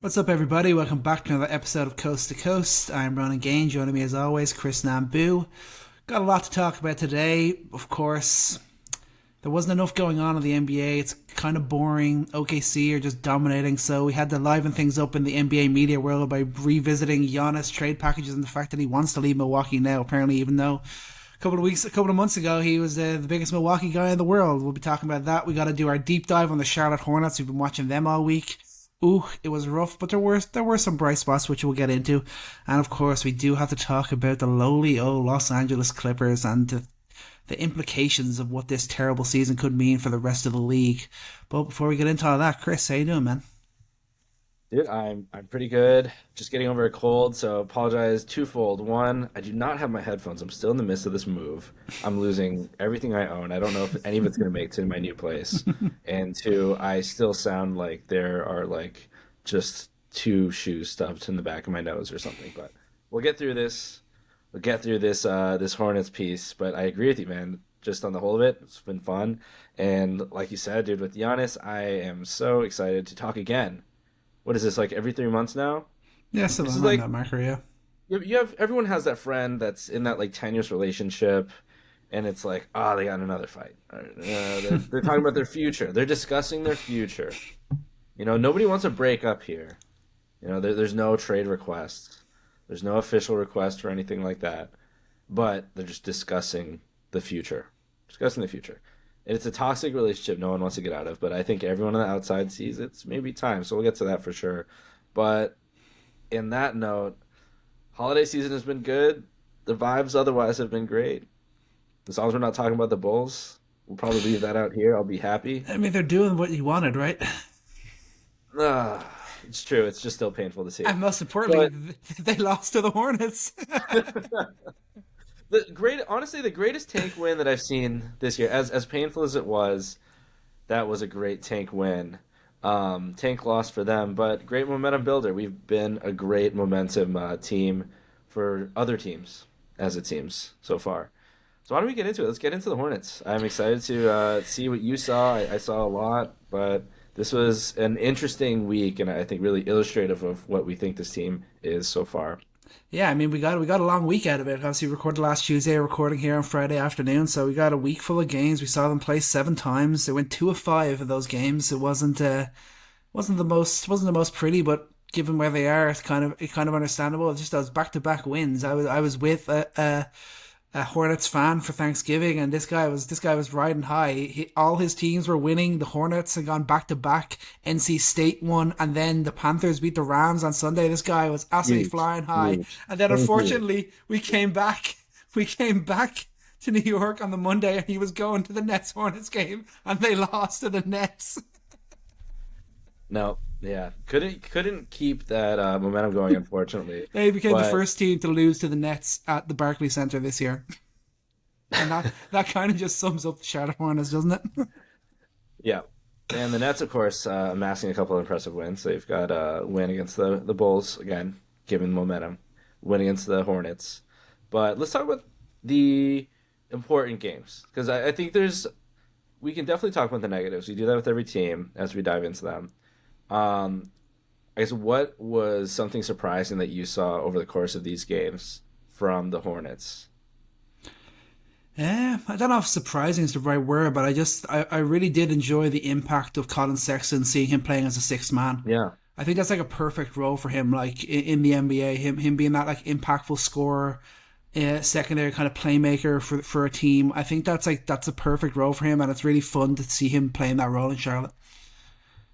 What's up, everybody? Welcome back to another episode of Coast to Coast. I'm Ronan Gain. Joining me as always, Chris Nambu. Got a lot to talk about today. Of course, there wasn't enough going on in the NBA. It's kind of boring. OKC are just dominating, so we had to liven things up in the NBA media world by revisiting Giannis trade packages and the fact that he wants to leave Milwaukee now. Apparently, even though a couple of months ago, he was the biggest Milwaukee guy in the world. We'll be talking about that. We got to do our deep dive on the Charlotte Hornets. We've been watching them all week. Ooh, it was rough, but there were some bright spots which we'll get into, and of course we do have to talk about the lowly old Los Angeles Clippers and the implications of what this terrible season could mean for the rest of the league. But before we get into all that, Chris, how you doing, man? Dude, I'm pretty good. Just getting over a cold, so apologize twofold. One, I do not have my headphones. I'm still in the midst of this move. I'm losing everything I own. I don't know if any of it's gonna make it to my new place. And two, I still sound like there are like just two shoes stuffed in the back of my nose or something. But we'll get through this. We'll get through this Hornets piece. But I agree with you, man. Just on the whole of it, it's been fun. And like you said, dude, with Giannis, I am so excited to talk again. What is this, like every 3 months now? Yeah, This something is around like that marker, yeah. you have everyone has that friend that's in that like tenuous relationship, and it's like, they got another fight. They're talking about their future. They're discussing their future. Nobody wants to break up here. There's no trade requests. There's no official request or anything like that. But they're just discussing the future. Discussing the future. And it's a toxic relationship no one wants to get out of, but I think everyone on the outside sees it's maybe time. So we'll get to that for sure. But in that note, holiday season has been good. The vibes otherwise have been great. As long as we're not talking about the Bulls, we'll probably leave that out here. I'll be happy. I mean, they're doing what you wanted, right? It's true. It's just still painful to see. And most importantly, But they lost to the Hornets. honestly, the greatest tank win that I've seen this year, as painful as it was, that was a great tank win. Tank loss for them, but great momentum builder. We've been a great momentum team for other teams, as it seems so far. So why don't we get into it? Let's get into the Hornets. I'm excited to see what you saw. I saw a lot, but this was an interesting week, and I think really illustrative of what we think this team is so far. Yeah, I mean, we got a long week out of it. Obviously, we recorded last Tuesday, recording here on Friday afternoon, so we got a week full of games. We saw them play 7 times. They went 2 of 5 of those games. It wasn't the most pretty, but given where they are, it's kind of understandable. It's just those back-to-back wins. I was with a Hornets fan for Thanksgiving, and this guy was riding high. All his teams were winning. The Hornets had gone back to back. NC State won, and then the Panthers beat the Rams on Sunday. This guy was absolutely Huge, flying high, huge. and then Thank you. unfortunately we came back. We came back to New York on the Monday, and he was going to the Nets Hornets game, and they lost to the Nets. No, yeah, couldn't keep that momentum going, unfortunately. They became the But first team to lose to the Nets at the Barclays Center this year, and that kind of just sums up the Charlotte Hornets, doesn't it? yeah, and the Nets, of course, amassing a couple of impressive wins. They've got a win against the Bulls again, given momentum. Win against the Hornets. But let's talk about the important games because I think we can definitely talk about the negatives. We do that with every team as we dive into them. Um, I guess what was something surprising that you saw over the course of these games from the Hornets? Yeah, I don't know if surprising is the right word, but I really did enjoy the impact of Colin Sexton, seeing him playing as a sixth man. Yeah, I think that's like a perfect role for him, like in the NBA. Him being that like impactful scorer, secondary kind of playmaker for a team. I think that's a perfect role for him, and it's really fun to see him playing that role in Charlotte.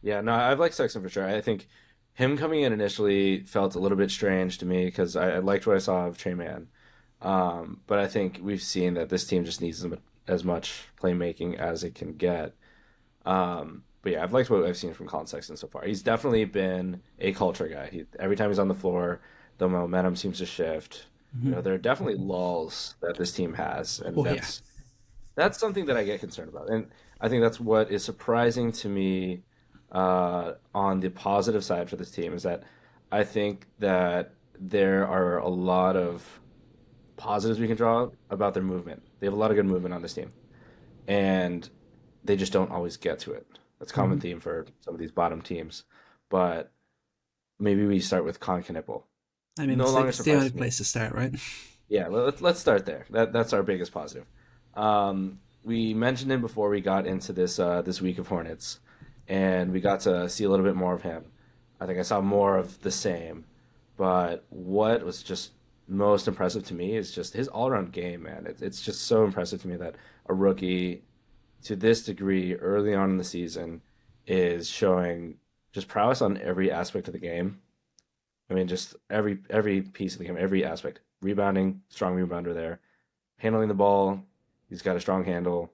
yeah. No, I've liked Sexton for sure. I think him coming in initially felt a little bit strange to me because I liked what I saw of Trey Man. But I think we've seen that this team just needs as much playmaking as it can get. But yeah, I've liked what I've seen from Colin Sexton so far. He's definitely been a culture guy. Every time he's on the floor, the momentum seems to shift. There are definitely lulls that this team has, and Oh yeah. that's something that I get concerned about. And I think that's what is surprising to me on the positive side for this team is that I think that there are a lot of positives we can draw about their movement. They have a lot of good movement on this team, and they just don't always get to it. That's a common theme for some of these bottom teams. But maybe we start with Kon Knueppel. I mean, No longer it's the only surprises me. place to start, right? Yeah, let's start there. That's our biggest positive. We mentioned him before we got into this week of Hornets, and we got to see a little bit more of him. I think I saw more of the same, but what was just most impressive to me is just his all-around game, man. It's just so impressive to me that a rookie to this degree early on in the season is showing just prowess on every aspect of the game. I mean, just every piece of the game, every aspect. Rebounding, strong rebounder there. Handling the ball, he's got a strong handle.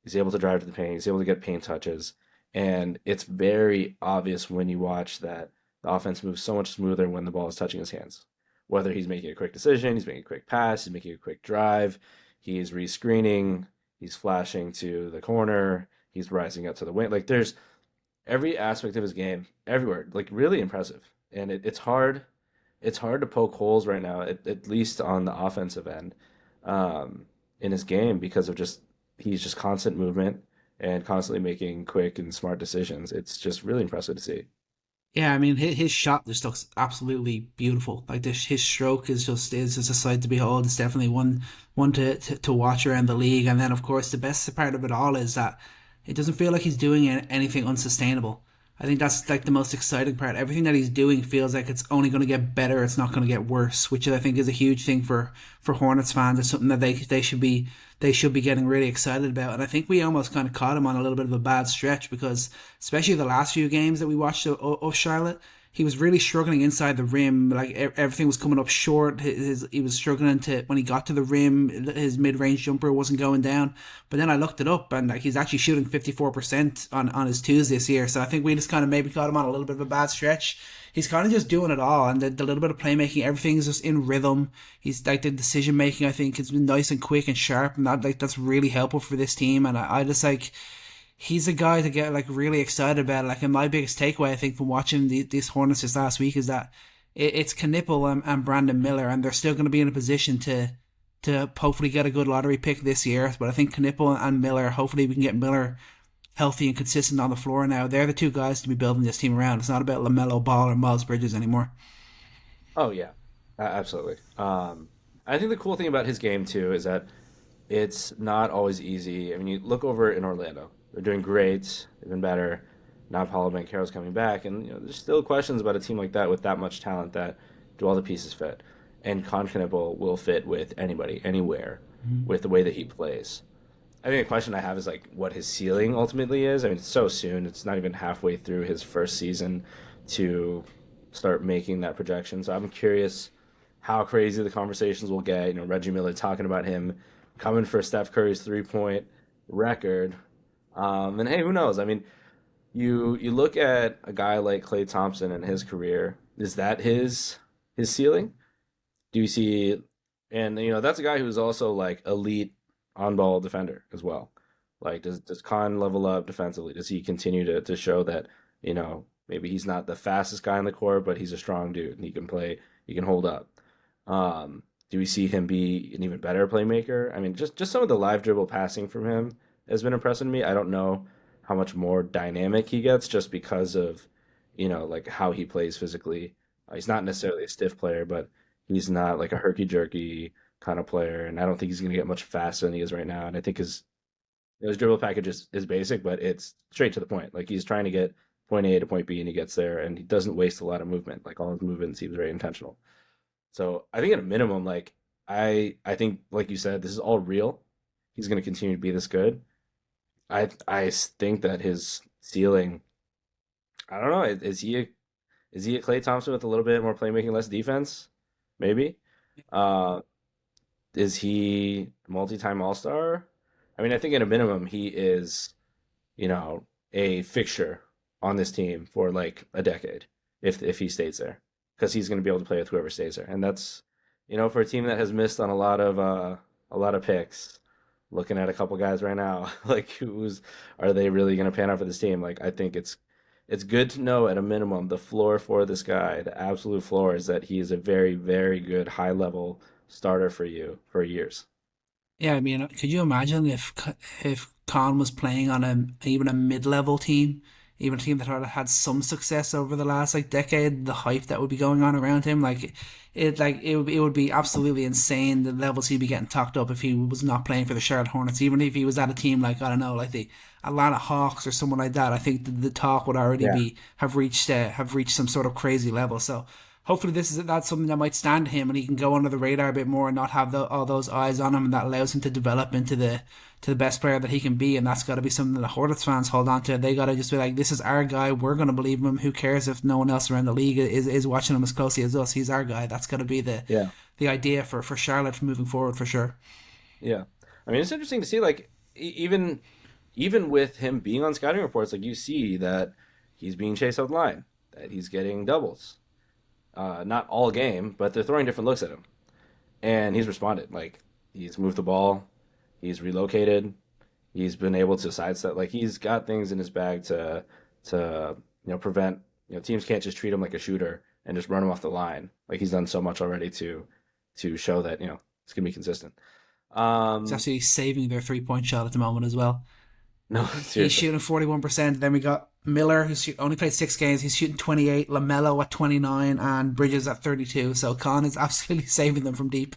He's able to drive to the paint. He's able to get paint touches, and it's very obvious when you watch that the offense moves so much smoother when the ball is touching his hands. Whether he's making a quick decision, he's making a quick pass, he's making a quick drive, he's rescreening, he's flashing to the corner, he's rising up to the wing. Like there's every aspect of his game everywhere, like really impressive. And it's hard to poke holes right now, at least on the offensive end, in his game because of just he's just constant movement and constantly making quick and smart decisions. It's just really impressive to see. Yeah, I mean his shot just looks absolutely beautiful. Like his stroke is just a sight to behold. It's definitely one to watch around the league. And then of course the best part of it all is that it doesn't feel like he's doing anything unsustainable. I think that's like the most exciting part. Everything that he's doing feels like it's only going to get better. It's not going to get worse, which I think is a huge thing for Hornets fans. It's something that they should be getting really excited about. And I think we almost kind of caught him on a little bit of a bad stretch because, especially the last few games that we watched of Charlotte, he was really struggling inside the rim. Like everything was coming up short. He was struggling to when he got to the rim. His mid range jumper wasn't going down. But then I looked it up, and like he's actually shooting 54% on his twos this year. So I think we just kind of maybe caught him on a little bit of a bad stretch. He's kind of just doing it all, and the little bit of playmaking, everything's just in rhythm. He's like the decision making. I think has been nice and quick and sharp, and that's really helpful for this team. And I just like he's a guy to get like really excited about. Like, and my biggest takeaway, I think, from watching these Hornets this last week is that it's Knueppel and Brandon Miller, and they're still going to be in a position to hopefully get a good lottery pick this year. But I think Knueppel and Miller, hopefully we can get Miller healthy and consistent on the floor now. They're the two guys to be building this team around. It's not about LaMelo Ball or Miles Bridges anymore. Oh yeah, absolutely. I think the cool thing about his game too is that it's not always easy. I mean, you look over in Orlando; they're doing great, they've been better. Now Paulo Banchero's coming back, and there's still questions about a team like that with that much talent. That do all the pieces fit? And Kon Knueppel will fit with anybody, anywhere, with the way that he plays. I think the question I have is like what his ceiling ultimately is. I mean, it's so soon; it's not even halfway through his first season to start making that projection. So I'm curious how crazy the conversations will get. Reggie Miller talking about him coming for Steph Curry's 3-point record. And hey, who knows? I mean, you look at a guy like Klay Thompson and his career. Is that his ceiling? Do you see? And that's a guy who's also like elite on ball defender as well. Like, does Khan level up defensively? Does he continue to show that maybe he's not the fastest guy on the court, but he's a strong dude and he can play, he can hold up. Do we see him be an even better playmaker? I mean, just some of the live dribble passing from him has been impressive to me. I don't know how much more dynamic he gets just because of, like how he plays physically. He's not necessarily a stiff player, but he's not like a herky jerky kind of player, and I don't think he's going to get much faster than he is right now. And I think his dribble package is basic, but it's straight to the point. Like he's trying to get point A to point B, and he gets there, and he doesn't waste a lot of movement. Like all his movement seems very intentional. So I think at a minimum, like I think, like you said, this is all real. He's going to continue to be this good. I think that his ceiling, I don't know, is he a Klay Thompson with a little bit more playmaking, less defense? Maybe. Uh, is he multi-time All-Star? I mean, I think at a minimum he is, a fixture on this team for like a decade if he stays there, because he's going to be able to play with whoever stays there, and that's for a team that has missed on a lot of picks. Looking at a couple guys right now, like who's are they really going to pan out for this team? Like I think it's good to know at a minimum the floor for this guy, the absolute floor is that he is a very, very good high level starter for you for years. Yeah, I mean, could you imagine if Khan was playing on even a mid level team even a team that had some success over the last like decade, the hype that would be going on around him, it would be absolutely insane the levels he'd be getting talked up if he was not playing for the Charlotte Hornets. Even if he was at a team like, I don't know, like the Atlanta Hawks or someone like that, I think the talk would already Yeah. be have reached some sort of crazy level. So hopefully that's something that might stand to him, and he can go under the radar a bit more and not have all those eyes on him, and that allows him to develop into the best player that he can be. And that's got to be something that the Hornets fans hold on to. They got to just be like, this is our guy. We're going to believe him. Who cares if no one else around the league is watching him as closely as us? He's our guy. That's got to be Yeah. the idea for Charlotte moving forward for sure. Yeah. I mean, it's interesting to see, like, even with him being on scouting reports, like, you see that he's being chased out the line, that he's getting doubles. Not all game, but they're throwing different looks at him. And he's responded. Like, he's moved the ball, he's relocated, he's been able to sidestep. Like, he's got things in his bag to prevent, teams can't just treat him like a shooter and just run him off the line. Like, he's done so much already to show that, it's gonna be consistent. He's Um, actually saving their 3 point shot at the moment as well. no, He's seriously. shooting 41%. Then we got Miller, who's only played 6 games. He's shooting 28. LaMelo at 29, and Bridges at 32. So Kon is absolutely saving them from deep.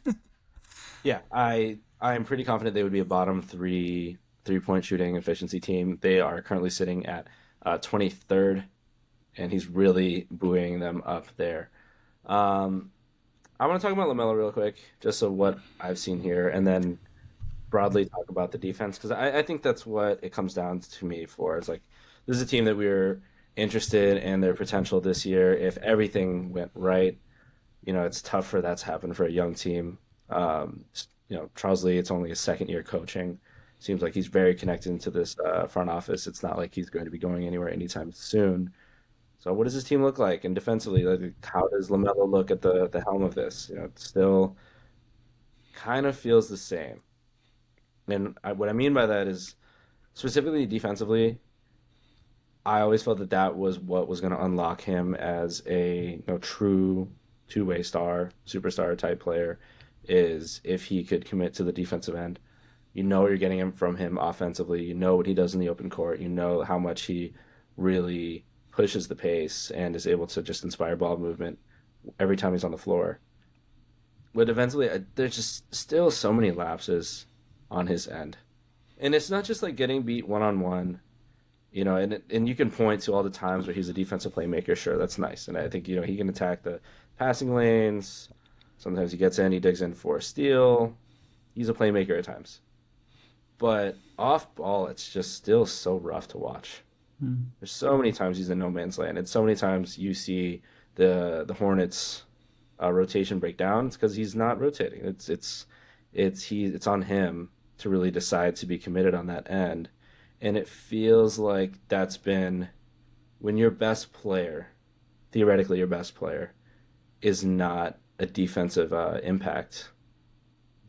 Yeah, I am pretty confident they would be a bottom three-point shooting efficiency team. They are currently sitting at 23rd, and he's really buoying them up there. Um, I want to talk about LaMelo real quick, just so what I've seen here, and then broadly talk about the defense because I think that's what it comes down to me for. It's like this is a team that we're interested in their potential this year. If everything went right, it's tough for that to happen for a young team. Charles Lee, it's only his second year coaching. Seems like he's very connected into this front office. It's not like he's going to be going anywhere anytime soon. So, what does this team look like? And defensively, like, how does Lamelo look at the helm of this? It still kind of feels the same. And what I mean by that is specifically defensively, I always felt that that was what was going to unlock him as a true two-way star, superstar type player, is if he could commit to the defensive end. You're getting him from him offensively. You know what he does in the open court. You know how much he really pushes the pace and is able to just inspire ball movement every time he's on the floor. But defensively, there's just still so many lapses on his end. And it's not just like getting beat one on one, and you can point to all the times where he's a defensive playmaker. Sure, that's nice. And I think, he can attack the passing lanes. Sometimes he gets in, he digs in for a steal. He's a playmaker at times. But off ball, it's just still so rough to watch. Mm. There's so many times he's in no man's land, and so many times you see the Hornets rotation break down. It's because he's not rotating. It's on him to really decide to be committed on that end, and it feels like that's been when your best player, theoretically your best player, is not a defensive impact.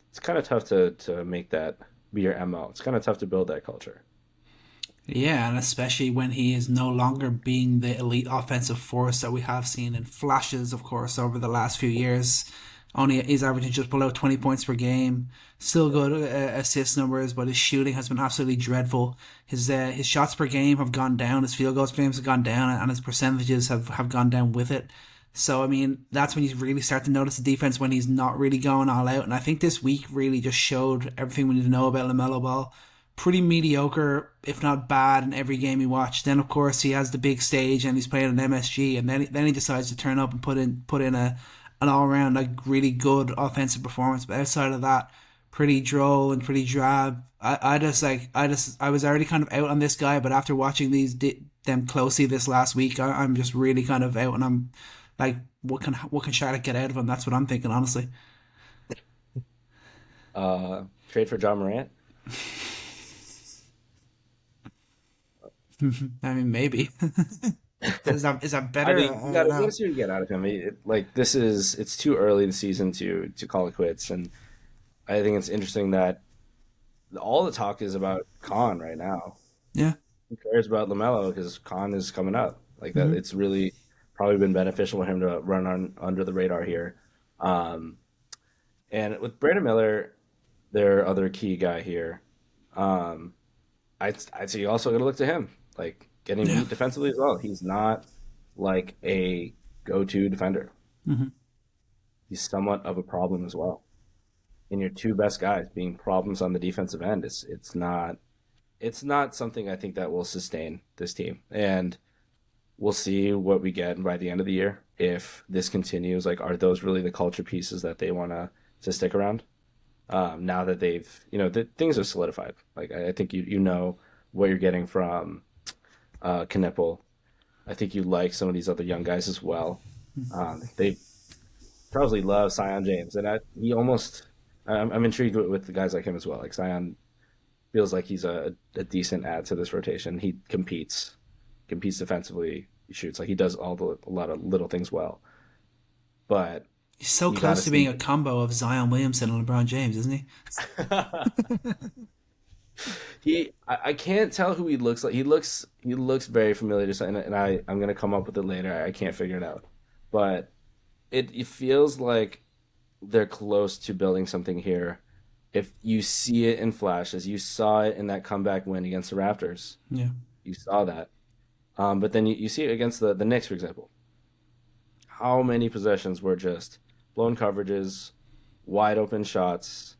It's kind of tough to make that be your MO. It's kind of tough to build that culture. Yeah, and especially when he is no longer being the elite offensive force that we have seen in flashes, of course, over the last few years. Only he's averaging just below 20 points per game. Still good assist numbers, but his shooting has been absolutely dreadful. His shots per game have gone down. His field goals per game have gone down, and his percentages have gone down with it. So, I mean, that's when you really start to notice the defense when he's not really going all out. And I think this week really just showed everything we need to know about LaMelo Ball. Pretty mediocre, if not bad, in every game he watched. Then, of course, he has the big stage and he's playing an MSG, and then he decides to turn up and put in an all round like really good offensive performance. But outside of that, pretty droll and pretty drab. I was already kind of out on this guy, but after watching them closely this last week, I'm just really kind of out, and I'm like, what can Charlotte get out of him? That's what I'm thinking, honestly. Trade for John Morant. I mean, maybe. Is that I better? think I don't you gotta know. see what you get out of him. Like it's too early in the season to call it quits, and I think it's interesting that all the talk is about Khan right now. Yeah. Who cares about Lamelo because Khan is coming up? Like that, Hmm. it's really probably been beneficial for him to run on under the radar here. Um, and with Brandon Miller, their other key guy here, um, I'd say you also got to look to him. Like getting Yeah. beat defensively as well. He's not like a go-to defender. Hmm. He's somewhat of a problem as well. And your two best guys being problems on the defensive end is it's not something I think that will sustain this team. And we'll see what we get by the end of the year if this continues. Like, are those really the culture pieces that they want to stick around? Now that they've, things are solidified. Like, I think you know what you're getting from Kon Knueppel. I think you like some of these other young guys as well. They probably love Zion James, and I'm intrigued with the guys like him as well. Like Zion feels like he's a decent add to this rotation. He competes defensively. He shoots like he does a lot of little things well. But He's so you got to close to being see. a combo of Zion Williamson and LeBron James, isn't he? I can't tell who he looks like. He looks very familiar to something, and I'm gonna come up with it later. I can't figure it out, but it feels like they're close to building something here. If you see it in flashes, you saw it in that comeback win against the Raptors. Yeah. You saw that, but then you see it against the Knicks, for example. How many possessions were just blown coverages, wide open shots,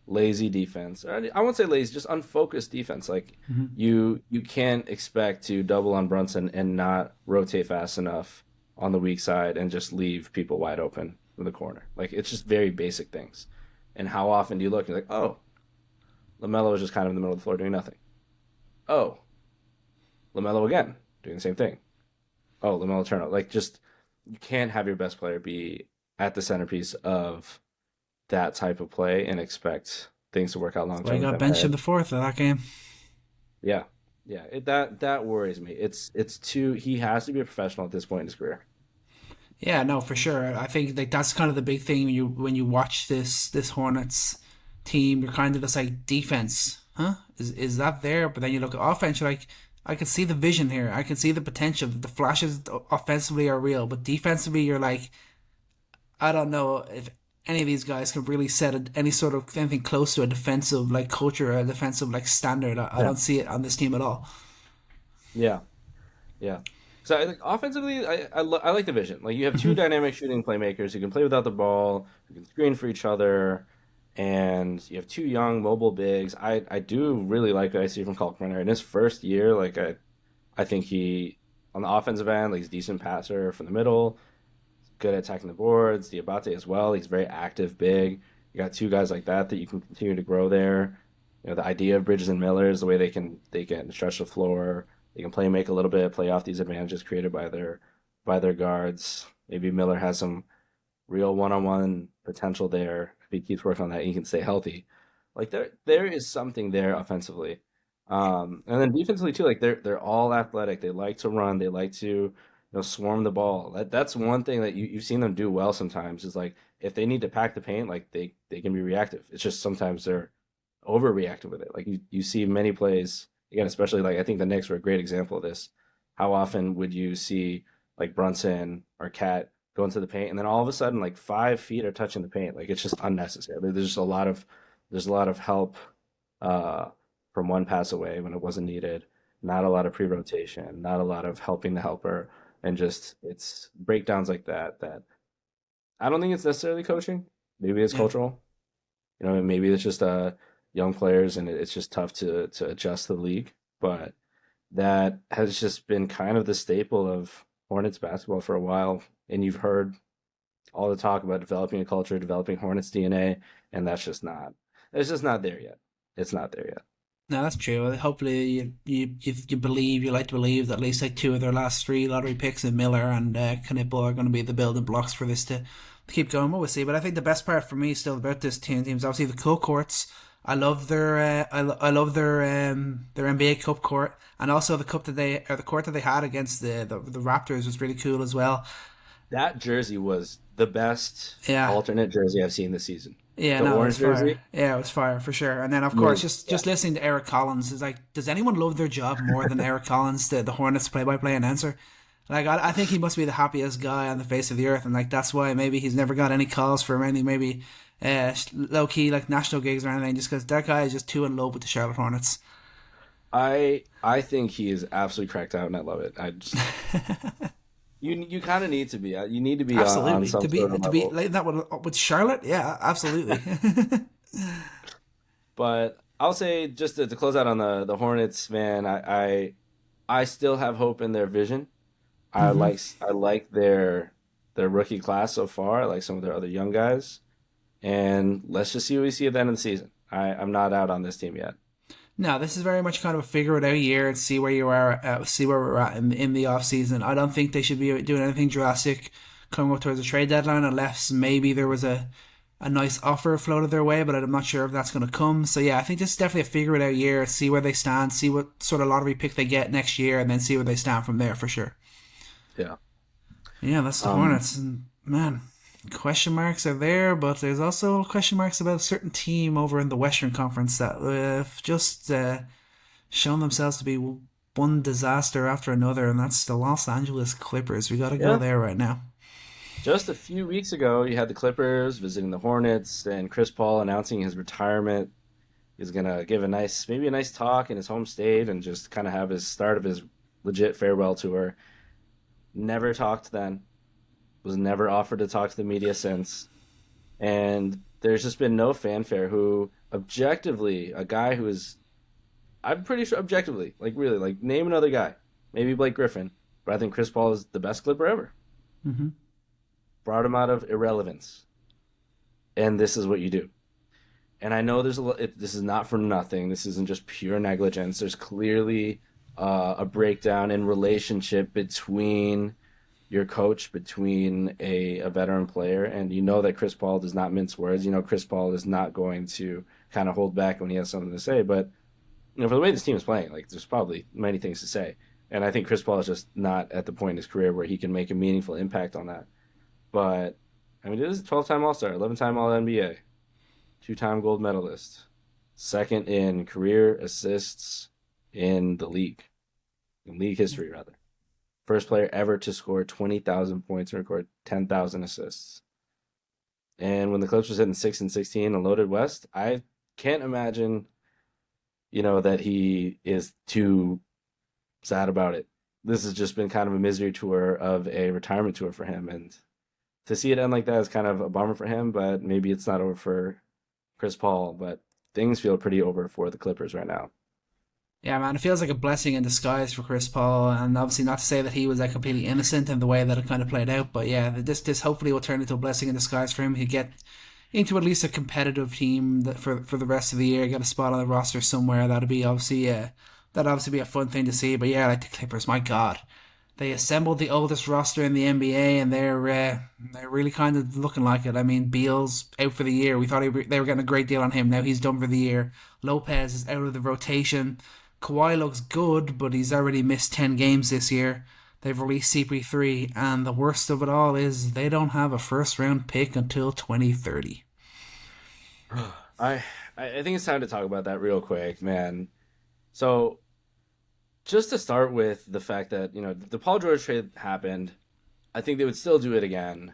lazy defense. Or I won't say lazy, just unfocused defense. Like Hmm. you can't expect to double on Brunson and not rotate fast enough on the weak side and just leave people wide open in the corner. Like it's just very basic things. And how often do you look and you're like, oh, LaMelo is just kind of in the middle of the floor doing nothing. Oh, LaMelo again doing the same thing. Oh, LaMelo turnover. Like just you can't have your best player be at the centerpiece of that type of play and expect things to work out long Well, he term with got them. benched in the fourth of that game. Yeah, yeah, that worries me. It's too. He has to be a professional at this point in his career. Yeah, no, for sure. I think like that's kind of the big thing when you watch this Hornets team. You're kind of just like defense, huh? Is that there? But then you look at offense. You're like, I can see the vision here. I can see the potential. The flashes offensively are real, but defensively, you're like, I don't know if any of these guys can really set any sort of anything close to a defensive like culture or a defensive like standard. I Yeah, don't see it on this team at all. yeah, yeah. So I think offensively, I like the vision. Like you have two dynamic shooting playmakers who can play without the ball, who can screen for each other, and you have two young mobile bigs. I do really like what I see from Kalkbrenner in his first year. Like I think he on the offensive end, like he's a decent passer from the middle, good at attacking the boards. Diabate as well. He's very active, big. You got two guys like that you can continue to grow there. The idea of Bridges and Miller is the way they can stretch the floor. They can play make a little bit, play off these advantages created by their guards. Maybe Miller has some real one-on-one potential there if he keeps working on that. He can stay healthy. Like there is something there offensively, and then defensively too. Like they're all athletic. They like to run. They like to swarm the ball. That's one thing that you've seen them do well sometimes. Is like if they need to pack the paint, like they can be reactive. It's just sometimes they're overreactive with it. Like you see many plays again, especially like I think the Knicks were a great example of this. How often would you see like Brunson or Cat go into the paint, and then all of a sudden like 5 feet are touching the paint? Like it's just unnecessary. There's just a lot of help uh, from one pass away when it wasn't needed. Not a lot of pre-rotation. Not a lot of helping the helper, and just it's breakdowns like that. I don't think it's necessarily coaching. Maybe it's Yeah. cultural. Maybe it's just young players, and it's just tough to adjust to the league. But that has just been kind of the staple of Hornets basketball for a while. And you've heard all the talk about developing a culture, developing Hornets DNA, and it's just not there yet. It's not there yet. No, that's true. Hopefully, you like to believe that at least like two of their last three lottery picks in Miller and Knueppel are going to be the building blocks for this to keep going. We'll see. But I think the best part for me still about this team is obviously the courts. I love I love their NBA Cup court, and also the court that they had against the Raptors was really cool as well. That jersey was the best Yeah. alternate jersey I've seen this season. Yeah, The no, it was orange fire. jersey. Yeah, it was fire for sure. And then, of course, just listening to Eric Collins is like, does anyone love their job more than Eric Collins, the Hornets play-by-play announcer? Like, I think he must be the happiest guy on the face of the earth, and like that's why maybe he's never got any calls for any maybe low key like national gigs or anything, just because that guy is just too in love with the Charlotte Hornets. I think he is absolutely cracked out, and I love it. I just you kind of need to be. You need to be on Absolutely. some sort of To be level. like that with Charlotte, yeah, absolutely. But I'll say just to close out on the Hornets, man. I still have hope in their vision. Hmm. I like their rookie class so far. I like some of their other young guys, and let's just see what we see at the end of the season. I'm not out on this team yet. No, this is very much kind of a figure it out year and see where you are, see where we're at in the off season. I don't think they should be doing anything drastic coming up towards the trade deadline unless maybe there was a nice offer floated their way, but I'm not sure if that's going to come. So yeah, I think this is definitely a figure it out year. See where they stand, see what sort of lottery pick they get next year, and then see where they stand from there for sure. Yeah. Yeah, that's the Um. Hornets, and man, question marks are there, but there's also question marks about a certain team over in the Western Conference that have just shown themselves to be one disaster after another, and that's the Los Angeles Clippers. We got to go Yeah. there right now. Just a few weeks ago, you had the Clippers visiting the Hornets, and Chris Paul announcing his retirement. He's gonna give maybe a nice talk in his home state, and just kind of have his start of his legit farewell tour. Never talked then. Was never offered to talk to the media since. And there's just been no fanfare. Who objectively, a guy who is, I'm pretty sure objectively, like really, like name another guy, maybe Blake Griffin, but I think Chris Paul is the best Clipper ever. Hmm. Brought him out of irrelevance, and this is what you do. And I know this is not for nothing. This isn't just pure negligence. There's clearly a breakdown in relationship between your coach, between a veteran player, and you know that Chris Paul does not mince words. You know Chris Paul is not going to kind of hold back when he has something to say. But for the way this team is playing, like there's probably many things to say. And I think Chris Paul is just not at the point in his career where he can make a meaningful impact on that. But I mean, this is a 12-time All Star, 11-time All NBA, two-time gold medalist, second in career assists in the league, in league history rather. First player ever to score 20,000 points and record 10,000 assists. And when the Clips was hitting 6 and 16 and loaded West, I can't imagine, that he is too sad about it. This has just been kind of a misery tour of a retirement tour for him, and to see it end like that is kind of a bummer for him. But maybe it's not over for Chris Paul. But things feel pretty over for the Clippers right now. Yeah, man, it feels like a blessing in disguise for Chris Paul, and obviously not to say that he was like completely innocent in the way that it kind of played out, but yeah, this hopefully will turn into a blessing in disguise for him. He'll get into at least a competitive team that for the rest of the year, get a spot on the roster somewhere. That'd obviously be a fun thing to see. But yeah, like the Clippers, my God, they assembled the oldest roster in the NBA, and they're really kind of looking like it. I mean, Beal's out for the year. We thought they were getting a great deal on him. Now he's done for the year. Lopez is out of the rotation. Kawhi looks good, but he's already missed 10 games this year. They've released CP3, and the worst of it all is they don't have a first round pick until 2030. I I think it's time to talk about that real quick, man. So just to start with the fact that the Paul George trade happened, I think they would still do it again.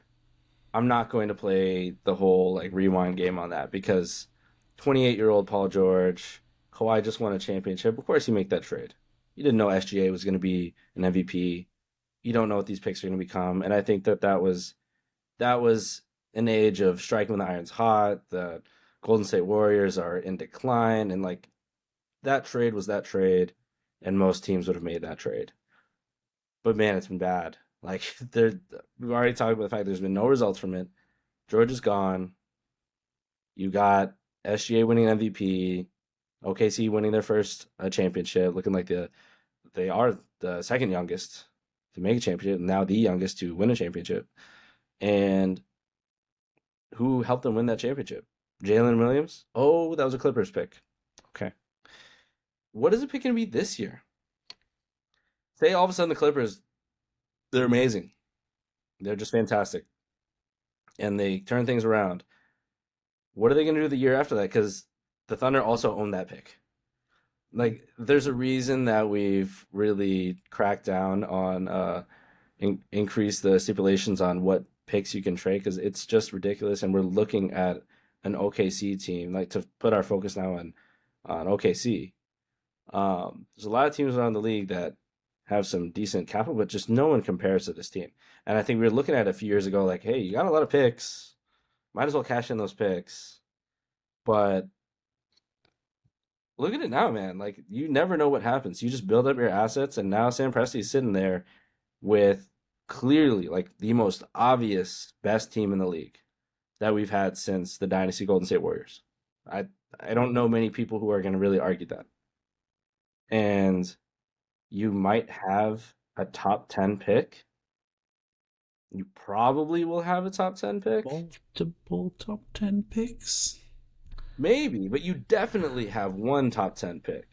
I'm not going to play the whole like rewind game on that because 28-year-old Paul George, Kawhi just won a championship. Of course, you make that trade. You didn't know SGA was going to be an MVP. You don't know what these picks are going to become, and I think that was an age of striking when the iron's hot. The Golden State Warriors are in decline, and like that trade was that trade, and most teams would have made that trade. But man, it's been bad. Like we've already talked about the fact there's been no results from it. George is gone. You got SGA winning MVP, OKC winning their first championship, looking like they are the second youngest to make a championship, and now the youngest to win a championship. And who helped them win that championship? Jalen Williams? Oh, that was a Clippers pick. Okay. What is it picking to be this year? Say all of a sudden the Clippers, they're amazing. They're just fantastic. And they turn things around. What are they going to do the year after that? Because the Thunder also own that pick. Like, there's a reason that we've really cracked down on increase the stipulations on what picks you can trade because it's just ridiculous. And we're looking at an OKC team, like to put our focus now on OKC. There's a lot of teams around the league that have some decent capital, but just no one compares to this team. And I think we were looking at it a few years ago, like, hey, you got a lot of picks, might as well cash in those picks. But look at it now, man. Like, you never know what happens. You just build up your assets, and now Sam Presti's sitting there with clearly like the most obvious best team in the league that we've had since the Dynasty Golden State Warriors. I I don't know many people who are going to really argue that. And you might have a top 10 pick. You probably will have a top 10 pick. Multiple top 10 picks? Maybe, but you definitely have one top 10 pick.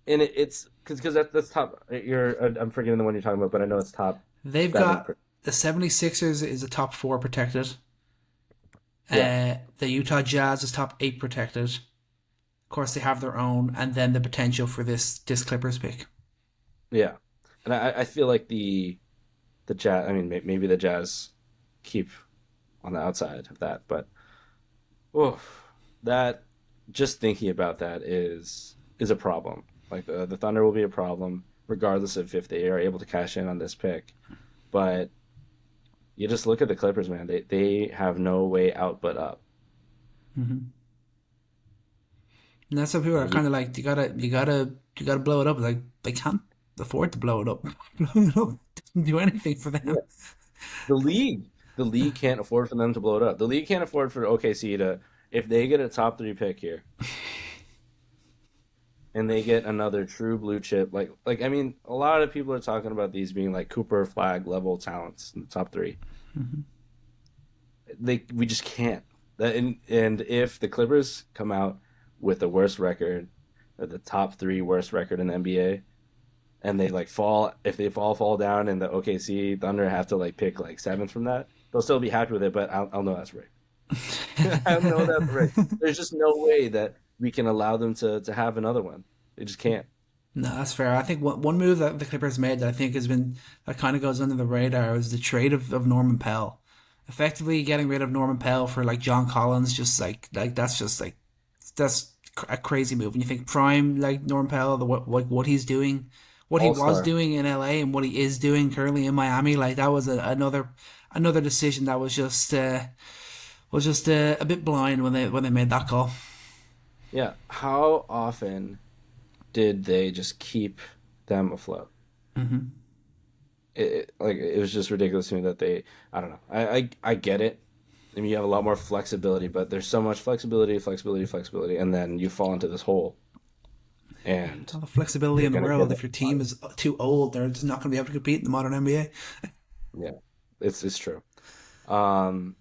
And it's because that's top. I'm forgetting the one you're talking about, but I know it's top. They've got the 76ers is a top 4 protected. Yeah. The Utah Jazz is top 8 protected. Of course, they have their own, and then the potential for this Clippers pick. Yeah, and I feel like the Jazz. I mean, maybe the Jazz keep on the outside of that, but that just thinking about that is a problem. Like the Thunder will be a problem, regardless of if they are able to cash in on this pick. But you just look at the Clippers, man. They have no way out but up. Mm-hmm. And that's what people are kind of like. You gotta blow it up. Like they can't afford to blow it up. Blowing it up doesn't do anything for them. Yeah. The league can't afford for them to blow it up. The league can't afford for OKC to, if they get a top 3 pick here, and they get another true blue chip, like I mean, a lot of people are talking about these being like Cooper Flag level talents in the top 3. Mm-hmm. We just can't. And if the Clippers come out with the worst record, or the top 3 worst record in the NBA, and they like fall, if they fall down, and the OKC Thunder have to like pick like 7th from that, they'll still be happy with it. But I'll know that's right. I know that's right. There's just no way that we can allow them to have another one. They just can't. No, that's fair. I think one move that the Clippers made that I think has been, that kind of goes under the radar, was the trade of Norman Powell. Effectively getting rid of Norman Powell for like John Collins, just like that's a crazy move. When you think prime like Norman Powell, what he's doing, what he was doing in LA, and what he is doing currently in Miami, like that was another decision that was just a bit blind when they made that call. Yeah. How often did they just keep them afloat? Mm-hmm. It was just ridiculous to me that they, I don't know. I get it. I mean, you have a lot more flexibility, but there's so much flexibility, and then you fall into this hole. And all the flexibility in the world. If your team is too old, they're just not going to be able to compete in the modern NBA. Yeah, it's true. But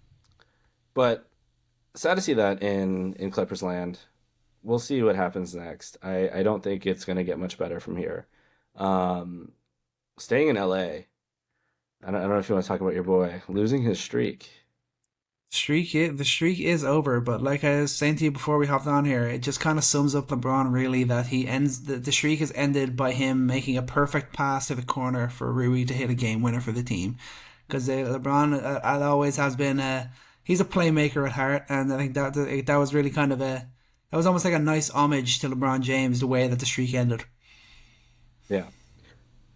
sad to see that in Clippers land. We'll see what happens next. I don't think it's going to get much better from here. Staying in LA, I don't know if you want to talk about your boy losing his streak. The streak is over, but like I was saying to you before we hopped on here, it just kind of sums up LeBron really, that he ends the streak is ended by him making a perfect pass to the corner for Rui to hit a game winner for the team. Because LeBron, as always, has been he's a playmaker at heart, and I think that was really kind of that was almost like a nice homage to LeBron James, the way that the streak ended. Yeah.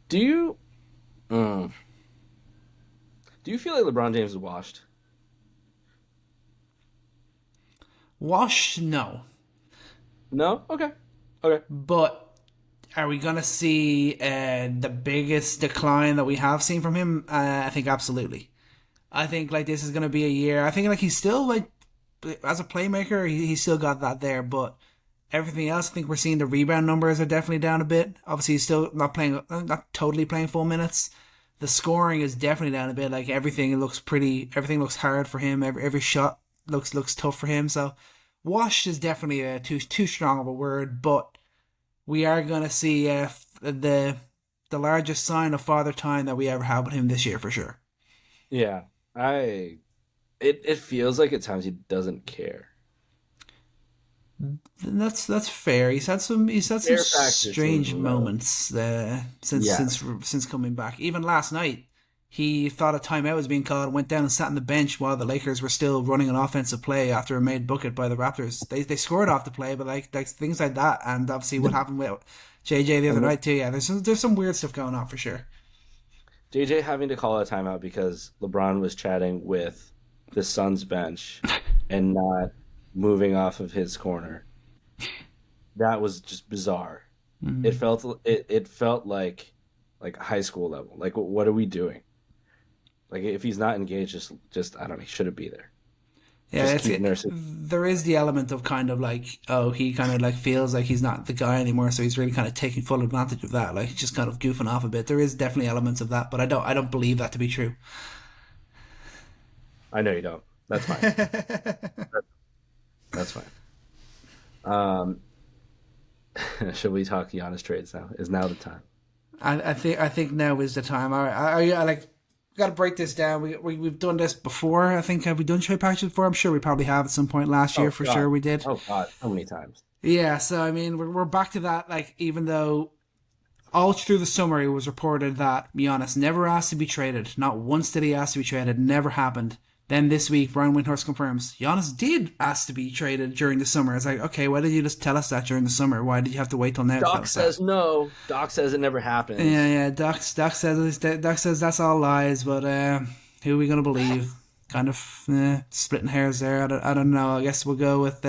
Do you feel like LeBron James is washed? Washed? No. No? Okay. But are we going to see the biggest decline that we have seen from him? I think absolutely. I think like this is going to be a year. I think like he's still like, as a playmaker, he's still got that there, but everything else, I think we're seeing the rebound numbers are definitely down a bit. Obviously, he's still not totally playing full minutes. The scoring is definitely down a bit. Like everything looks hard for him. Every shot looks tough for him. So washed is definitely too strong of a word, but we are going to see the largest sign of father time that we ever had with him this year for sure. Yeah, it feels like at times he doesn't care. That's fair. He's had some strange moments since coming back. Even last night, he thought a timeout was being called and went down and sat on the bench while the Lakers were still running an offensive play after a made bucket by the Raptors. They scored off the play, but like things like that, and obviously what happened with JJ the other night too. Yeah, there's some weird stuff going on for sure. JJ having to call a timeout because LeBron was chatting with the Suns bench and not moving off of his corner. That was just bizarre. Mm-hmm. It felt like high school level. Like, what are we doing? Like, if he's not engaged, just I don't know, he shouldn't be there. Yeah, there is the element of kind of like, oh, he kind of like feels like he's not the guy anymore, so he's really kind of taking full advantage of that, like just kind of goofing off a bit. There is definitely elements of that, but I don't believe that to be true. I know you don't. That's fine. That's fine. Should we talk Giannis trades now? Is now the time? I think now is the time. I like. Got to break this down. We've done this before. I think, have we done trade packages before? I'm sure we probably have at some point last year. For sure we did. Oh God, so many times. Yeah, so I mean, we're back to that. Like, even though all through the summer it was reported that Giannis never asked to be traded. Not once did he ask to be traded. Never happened. Then this week, Brian Windhorst confirms Giannis did ask to be traded during the summer. It's like, okay, why did you just tell us that during the summer? Why did you have to wait till now? Doc says no. Doc says it never happened. Yeah. Doc says that's all lies. But who are we gonna believe? Kind of splitting hairs there. I don't know. I guess we'll go with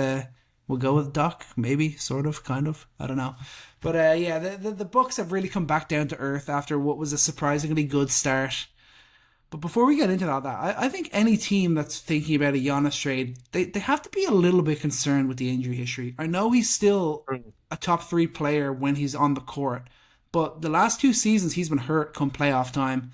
Doc. Maybe, sort of, kind of. I don't know. But the Bucks have really come back down to earth after what was a surprisingly good start. But before we get into all that, I think any team that's thinking about a Giannis trade, they have to be a little bit concerned with the injury history. I know he's still a top 3 player when he's on the court, but the last 2 seasons he's been hurt come playoff time.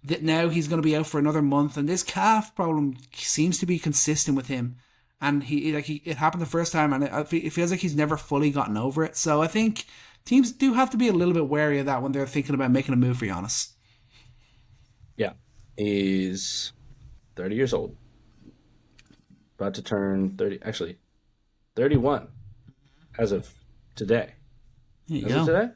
That now he's going to be out for another month, and this calf problem seems to be consistent with him. And it happened the first time, and it feels like he's never fully gotten over it. So I think teams do have to be a little bit wary of that when they're thinking about making a move for Giannis. Yeah. He's 30 years old. About to turn 30. Actually, 31 as of today. As of today?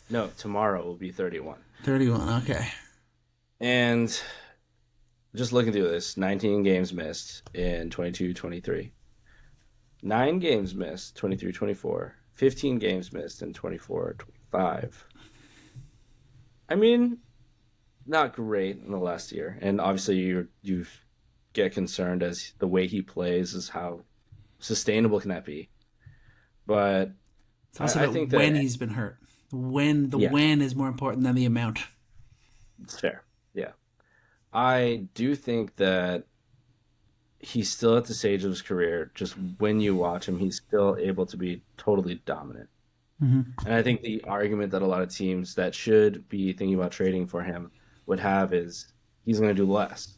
No, tomorrow will be 31. 31, okay. And just looking through this, 19 games missed in 22-23. 9 games missed, 23-24. 15 games missed in 24-25. I mean, not great in the last year, and obviously you get concerned as the way he plays is how sustainable can that be. But it's also I think when he's been hurt, when is more important than the amount. It's fair, yeah. I do think that he's still at the stage of his career. Just when you watch him, he's still able to be totally dominant. Mm-hmm. And I think the argument that a lot of teams that should be thinking about trading for him would have is he's going to do less.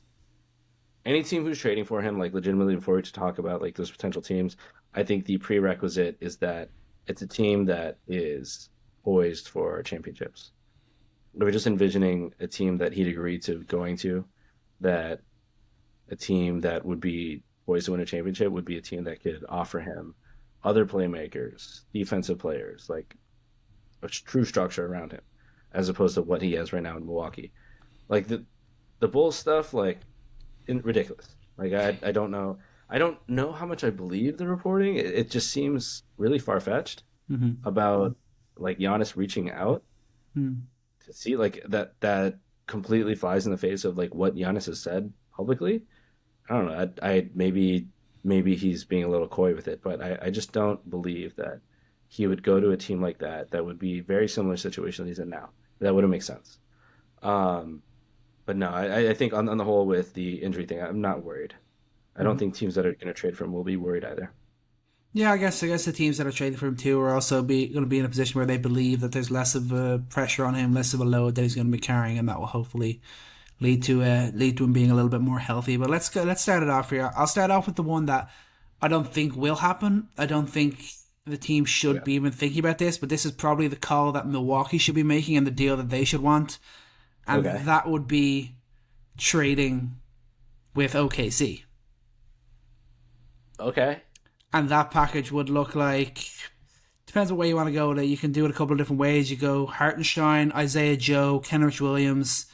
Any team who's trading for him, like legitimately before we talk about like those potential teams, I think the prerequisite is that it's a team that is poised for championships. We're just envisioning a team that he'd agree to going to, that a team that would be poised to win a championship would be a team that could offer him other playmakers, defensive players, like a true structure around him, as opposed to what he has right now in Milwaukee. Like the Bulls stuff, like ridiculous. Like I don't know how much I believe the reporting. It just seems really far fetched about like Giannis reaching out to see like that completely flies in the face of like what Giannis has said publicly. I don't know. I maybe he's being a little coy with it, but I just don't believe that he would go to a team like that would be very similar situation that he's in now. That wouldn't make sense. But no, I think on the whole with the injury thing, I'm not worried. I don't think teams that are going to trade for him will be worried either. Yeah, I guess the teams that are trading for him too are also going to be in a position where they believe that there's less of a pressure on him, less of a load that he's going to be carrying, and that will hopefully lead to him being a little bit more healthy. But let's start it off here. I'll start off with the one that I don't think will happen. I don't think the team should be even thinking about this, but this is probably the call that Milwaukee should be making and the deal that they should want. And that would be trading with OKC. Okay. And that package would look like depends on where you want to go with it. You can do it a couple of different ways. You go Hartenstein, Isaiah Joe, Kenrich Williams.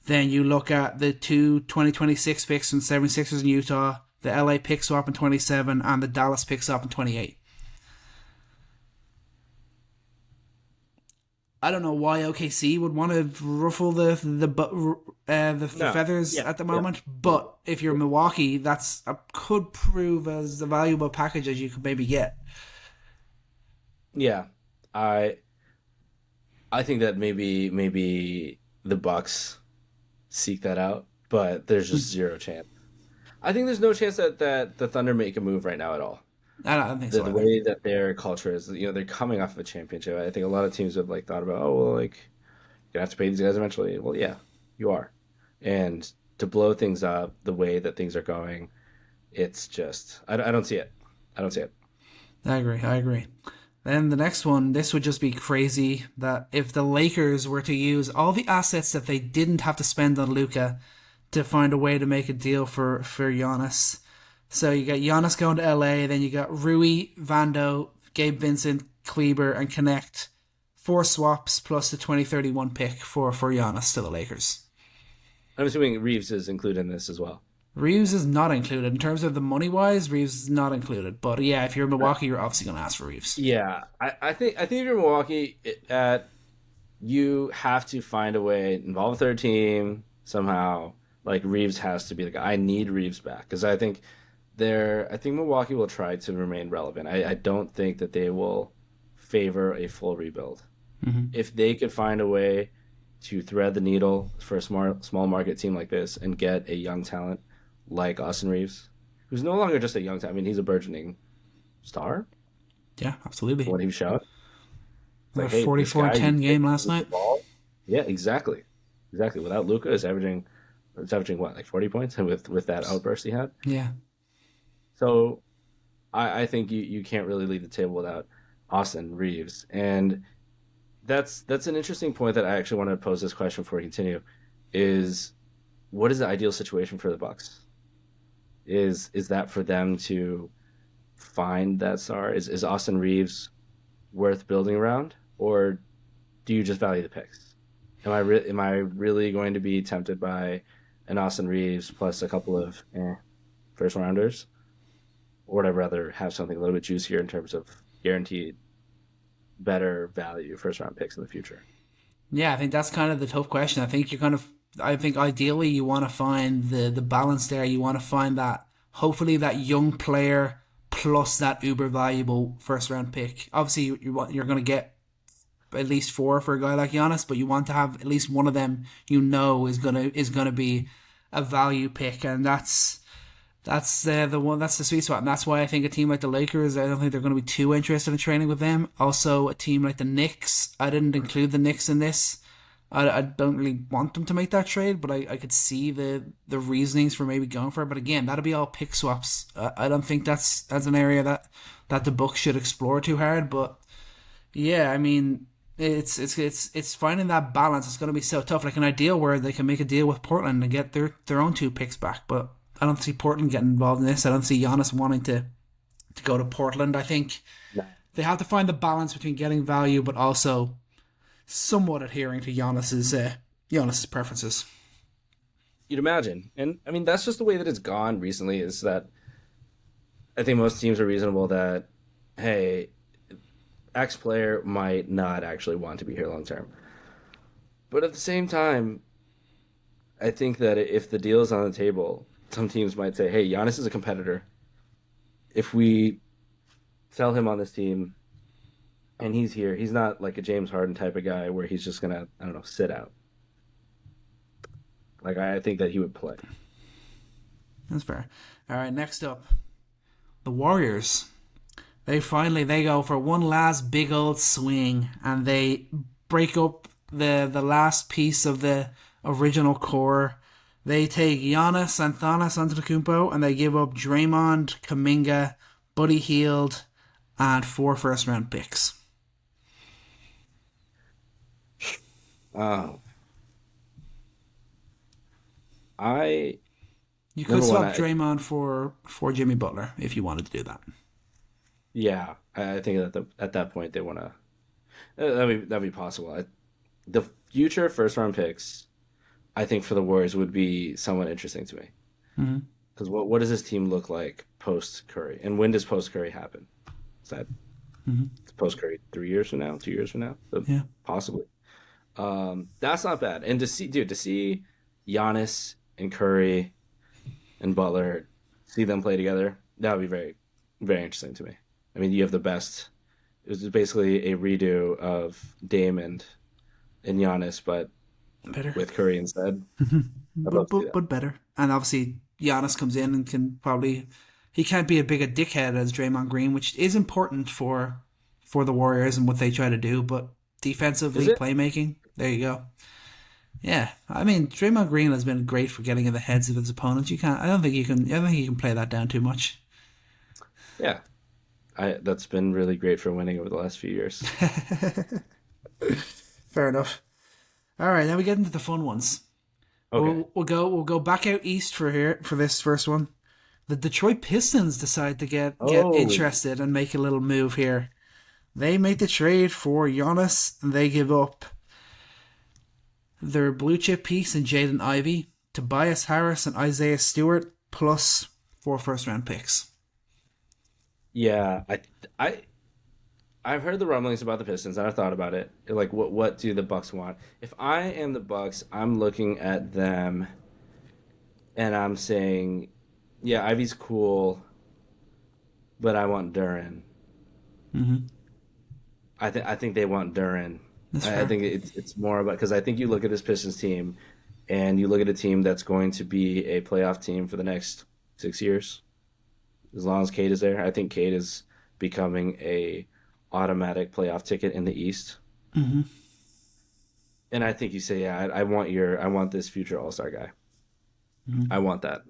Then you look at the two 2026 picks from 76ers in Utah, the LA pick swap in 27, and the Dallas pick swap in 28. I don't know why OKC would want to ruffle the feathers at the moment, but if you're Milwaukee, that could prove as a valuable package as you could maybe get. Yeah, I think that maybe the Bucks seek that out, but there's just zero chance. I think there's no chance that the Thunder make a move right now at all. I don't think so. The way that their culture is, they're coming off of a championship. I think a lot of teams have thought about, you're gonna have to pay these guys eventually. Well, yeah, you are. And to blow things up the way that things are going, it's just I don't see it. I don't see it. I agree. Then the next one, this would just be crazy that if the Lakers were to use all the assets that they didn't have to spend on Luka to find a way to make a deal for Giannis. So you got Giannis going to LA, then you got Rui, Vando, Gabe Vincent, Kleber, and Connect. 4 swaps plus the 2031 pick for Giannis to the Lakers. I'm assuming Reeves is included in this as well. Reeves is not included. In terms of the money-wise, Reeves is not included. But yeah, if you're Milwaukee, you're obviously going to ask for Reeves. Yeah, I think if you're Milwaukee, you have to find a way to involve a third team somehow. Reeves has to be the guy. I need Reeves back because I think Milwaukee will try to remain relevant. I don't think that they will favor a full rebuild. Mm-hmm. If they could find a way to thread the needle for a small market team like this and get a young talent like Austin Reeves, who's no longer just a young talent. I mean, he's a burgeoning star. Yeah, absolutely. What he showed. 44-10 game last night. Yeah, exactly. Without Luka, it's averaging what, 40 points with that outburst he had? Yeah. So I think you can't really leave the table without Austin Reeves. And that's an interesting point that I actually want to pose this question before we continue, is what is the ideal situation for the Bucks? Is that for them to find that star? Is Austin Reeves worth building around, or do you just value the picks? Am I really going to be tempted by an Austin Reeves plus a couple of first rounders, or would I rather have something a little bit juicier in terms of guaranteed better value first round picks in the future? Yeah, I think that's kind of the tough question. I think ideally you want to find the balance there. You want to find that, hopefully, that young player plus that uber valuable first round pick. Obviously, you're going to get at least 4 for a guy like Giannis, but you want to have at least one of them is gonna be a value pick, and that's the one, that's the sweet spot. And that's why I think a team like the Lakers, I don't think they're going to be too interested in training with them. Also, a team like the Knicks, I didn't include the Knicks in this. I don't really want them to make that trade, but I could see the reasonings for maybe going for it. But again, that'll be all pick swaps. I don't think that's an area that the Bucks should explore too hard. But yeah, I mean, it's finding that balance. It's going to be so tough. Like an ideal where they can make a deal with Portland and get their own 2 picks back, but I don't see Portland getting involved in this. I don't see Giannis wanting to go to Portland. I think they have to find the balance between getting value but also somewhat adhering to Giannis's preferences. You'd imagine. And I mean, that's just the way that it's gone recently, is that I think most teams are reasonable that, hey, X player might not actually want to be here long term. But at the same time, I think that if the deal is on the table, some teams might say, hey, Giannis is a competitor. If we sell him on this team and he's here, he's not like a James Harden type of guy where he's just going to, I don't know, sit out. I think that he would play. That's fair. All right, next up, the Warriors. They go for one last big old swing, and they break up the last piece of the original core. They take Giannis and Thanos Antetokounmpo, and they give up Draymond, Kuminga, Buddy Hield, and 4 first-round picks. Oh. You could swap Draymond for Jimmy Butler if you wanted to do that. Yeah, I think at that point they want to. That'd be possible. The future first round picks, I think for the Warriors would be somewhat interesting to me. Hmm. Because what does this team look like post Curry, and when does post Curry happen? Is that Hmm. post Curry 3 years from now, 2 years from now? So Yeah, possibly. That's not bad. And to see Giannis and Curry and Butler, see them play together, that would be very, very interesting to me. I mean, you have the best. It was basically a redo of Dame and Giannis, but better. with Curry instead. I'd but, love to see but that. but better. And obviously, Giannis comes in and can probably he can't be a big a dickhead as Draymond Green, which is important for the Warriors and what they try to do. But Is defensively, it? playmaking, there you go. Yeah, I mean, Draymond Green has been great for getting in the heads of his opponents. You can't. I don't think you can. I don't think you can play that down too much. Yeah. That's been really great for winning over the last few years. Fair enough. All right, now we get into the fun ones. Okay. We'll go back out east for this first one. The Detroit Pistons decide to get Oh, interested and make a little move here. They make the trade for Giannis and they give up their blue chip piece in Jaden Ivey, Tobias Harris and Isaiah Stewart, plus 4 first round picks. yeah. I I've heard the rumblings about the Pistons, and I've thought about it. Like, what do the Bucks want? If I am the Bucks, I'm looking at them and I'm saying, yeah, Ivy's cool, but I want Duran. Mm-hmm. I think they want Duran. That's I fair. think it's more about because I think you look at this Pistons team, and you look at a team that's going to be a playoff team for the next 6 years, as long as Cade is there. I think Cade is becoming a automatic playoff ticket in the East. Mm-hmm. And I think you say, yeah, I want this future All Star guy. Mm-hmm. I want that.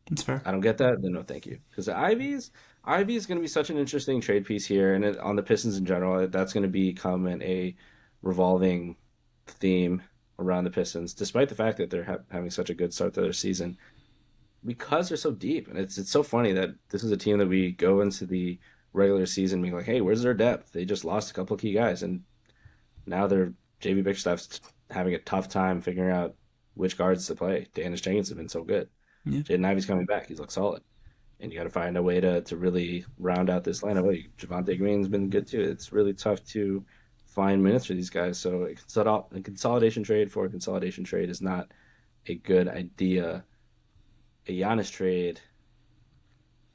That's fair. I don't get that, then no, thank you. Because Ivy is going to be such an interesting trade piece here, and on the Pistons in general, that's going to become a revolving theme around the Pistons, despite the fact that they're having such a good start to their season because they're so deep. And it's so funny that this is a team that we go into the regular season being like, hey, where's their depth? They just lost a couple of key guys, and now their JV Bickerstaff's having a tough time figuring out which guards to play. Danis Jenkins has been so good. Yeah. Jaden Ivey's coming back. He's looked solid. And you got to find a way to really round out this lineup. Well, Javante Green's been good too. It's really tough to find minutes for these guys. So a consolidation trade for a consolidation trade is not a good idea. A Giannis trade